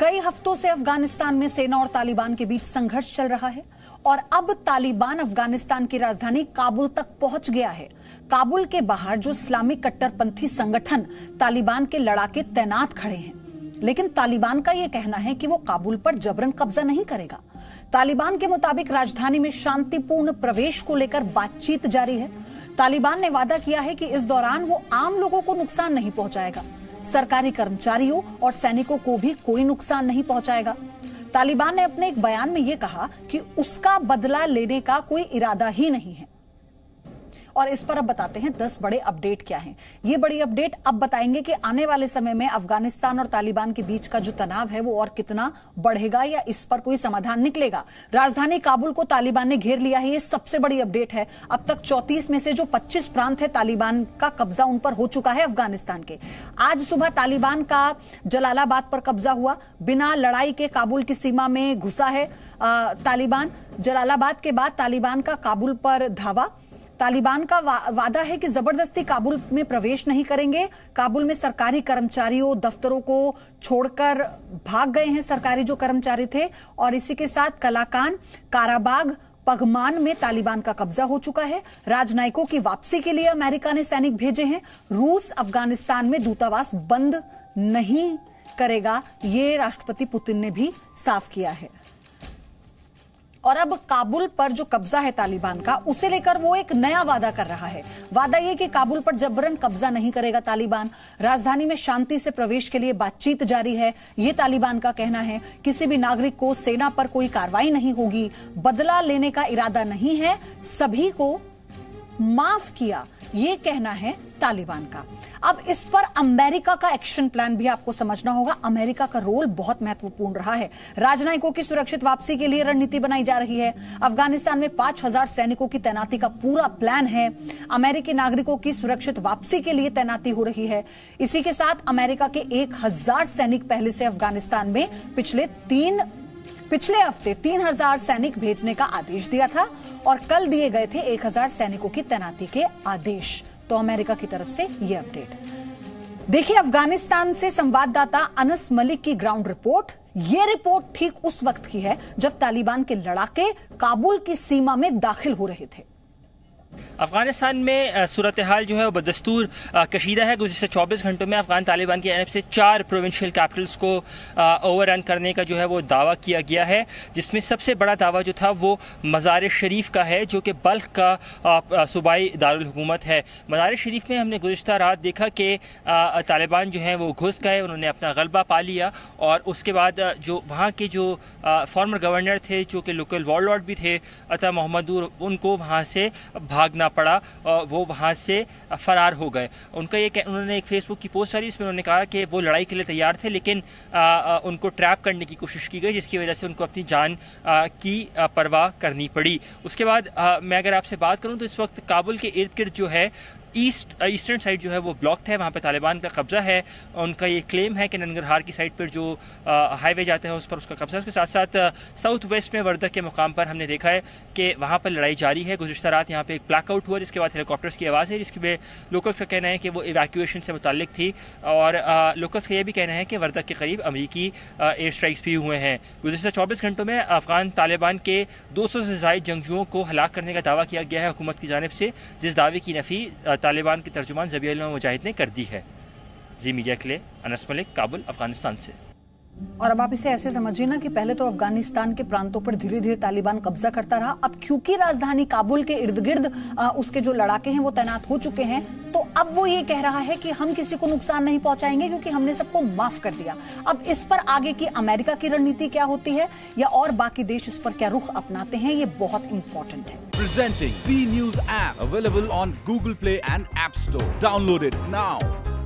कई हफ्तों से अफगानिस्तान में सेना और तालिबान के बीच संघर्ष चल रहा है और अब तालिबान अफगानिस्तान की राजधानी काबुल तक पहुंच गया है। काबुल के बाहर जो इस्लामिक कट्टरपंथी संगठन तालिबान के लड़ाके तैनात खड़े हैं, लेकिन तालिबान का यह कहना है कि वो काबुल पर जबरन कब्जा नहीं करेगा। तालिबान के मुताबिक राजधानी में शांतिपूर्ण प्रवेश को लेकर बातचीत जारी है। तालिबान ने वादा किया है कि इस दौरान वो आम लोगों को नुकसान नहीं पहुंचाएगा, सरकारी कर्मचारियों और सैनिकों को भी कोई नुकसान नहीं पहुंचाएगा। तालिबान ने अपने एक बयान में यह कहा कि उसका बदला लेने का कोई इरादा ही नहीं है। और इस पर अब बताते हैं 10 बड़े अपडेट क्या हैं। ये बड़ी अपडेट अब बताएंगे कि आने वाले समय में अफगानिस्तान और तालिबान के बीच का जो तनाव है वो और कितना बढ़ेगा या इस पर कोई समाधान निकलेगा। राजधानी काबुल को तालिबान ने घेर लिया है, ये सबसे बड़ी अपडेट है। अब तक 34 में से जो 25 प्रांत है तालिबान का कब्जा उन पर हो चुका है अफगानिस्तान के। आज सुबह तालिबान का जलालाबाद पर कब्जा हुआ, बिना लड़ाई के काबुल की सीमा में घुसा है तालिबान। जलालाबाद के बाद तालिबान का काबुल पर धावा। तालिबान का वादा है कि जबरदस्ती काबुल में प्रवेश नहीं करेंगे। काबुल में सरकारी कर्मचारियों, दफ्तरों को छोड़कर भाग गए हैं सरकारी जो कर्मचारी थे। और इसी के साथ कलाकान, काराबाग, पगमान में तालिबान का कब्जा हो चुका है। राजनयिकों की वापसी के लिए अमेरिका ने सैनिक भेजे हैं। रूस अफगानिस्तान में दूतावास बंद नहीं करेगा, ये राष्ट्रपति पुतिन ने भी साफ किया है। और अब काबुल पर जो कब्जा है तालिबान का, उसे लेकर वो एक नया वादा कर रहा है। वादा ये कि काबुल पर जबरन कब्जा नहीं करेगा तालिबान। राजधानी में शांति से प्रवेश के लिए बातचीत जारी है, ये तालिबान का कहना है। किसी भी नागरिक को सेना पर कोई कार्रवाई नहीं होगी, बदला लेने का इरादा नहीं है, सभी को माफ किया, ये कहना है तालिबान का। अब इस पर अमेरिका का एक्शन प्लान भी आपको समझना होगा। अमेरिका का रोल बहुत महत्वपूर्ण रहा है। राजनयिकों की सुरक्षित वापसी के लिए रणनीति बनाई जा रही है। अफगानिस्तान में 5000 सैनिकों की तैनाती का पूरा प्लान है। अमेरिकी नागरिकों की सुरक्षित वापसी के लिए तैनाती हो रही है। इसी के साथ अमेरिका के 1000 सैनिक पहले से अफगानिस्तान में पिछले हफ्ते 3000 सैनिक भेजने का आदेश दिया था और कल दिए गए थे 1000 सैनिकों की तैनाती के आदेश। तो अमेरिका की तरफ से यह अपडेट देखिए। अफगानिस्तान से संवाददाता अनस मलिक की ग्राउंड रिपोर्ट। यह रिपोर्ट ठीक उस वक्त की है जब तालिबान के लड़ाके काबुल की सीमा में दाखिल हो रहे थे। अफगानिस्तान में सूरत हाल जो है वो बदस्तूर कशीदा है। गुज़िश्ता 24 घंटों में अफगान तालिबान की जानब से 4 प्रोविंशियल कैपिटल्स को ओवररन करने का जो है वो दावा किया गया है, जिसमें सबसे बड़ा दावा जो था वो मज़ार शरीफ का है, जो कि बल्ख का सूबाई दारुल हुकूमत है। मज़ार शरीफ में हमने गुज़िश्ता रात देखा कि तालिबान जो है वो घुस गए, उन्होंने अपना गलबा पा लिया और उसके बाद जो वहाँ के जो फॉर्मर गवर्नर थे, जो कि लोकल वॉरलॉर्ड भी थे, अता मोहम्मदूर, उनको वहाँ से भागना पड़ा, वो वहाँ से फरार हो गए। उन्होंने एक फेसबुक की पोस्ट डाली, इसमें उन्होंने कहा कि वो लड़ाई के लिए तैयार थे, लेकिन उनको ट्रैप करने की कोशिश की गई, जिसकी वजह से उनको अपनी जान की परवाह करनी पड़ी। उसके बाद मैं अगर आपसे बात करूँ तो इस वक्त काबुल के इर्द गिर्द जो है ईस्टर्न साइड जो है वो ब्लॉक्ड है, वहाँ पे तालिबान का कब्जा है। उनका ये क्लेम है कि नंगरहार की साइड पर जो हाईवे जाते हैं उस पर उसका कब्जा है। उसके साथ साथ साउथ वेस्ट में वर्दक के मुकाम पर हमने देखा है कि वहाँ पर लड़ाई जारी है। गुज़िश्ता रात यहाँ पे एक ब्लैकआउट हुआ, जिसके बाद हेलीकॉप्टर्स की आवाज़ है, जिसके में लोकल्स का कहना है कि वो इवैक्यूएशन से मुताल्लिक थी। और लोकल्स का यह भी कहना है कि वर्दक के करीब अमरीकी एयर स्ट्राइक्स भी हुए हैं। गुज़िश्ता 24 घंटों में अफगान तालिबान के 200 से ज़ायद जंगजुओं को हलाक करने का दावा किया गया है हुकूमत की जानिब से, जिस दावे की नफ़ी तालिबान के तर्जुमान ज़बीहुल्लाह मुजाहिद ने कर दी है। जी मीडिया के लिए अनस मलिक, काबुल, अफगानिस्तान से। और अब आप इसे ऐसे समझिए ना कि पहले तो अफगानिस्तान के प्रांतों पर धीरे धीरे तालिबान कब्जा करता रहा। अब क्योंकि राजधानी काबुल के इर्द गिर्द उसके जो लड़ाके हैं वो तैनात हो चुके हैं, तो अब वो ये कह रहा है कि हम किसी को नुकसान नहीं पहुंचाएंगे क्योंकि हमने सबको माफ कर दिया। अब इस पर आगे की अमेरिका की रणनीति क्या होती है या और बाकी देश इस पर क्या रुख अपनाते हैं, ये बहुत इंपॉर्टेंट है। Presenting B News app available on Google Play and App Store. Download it now.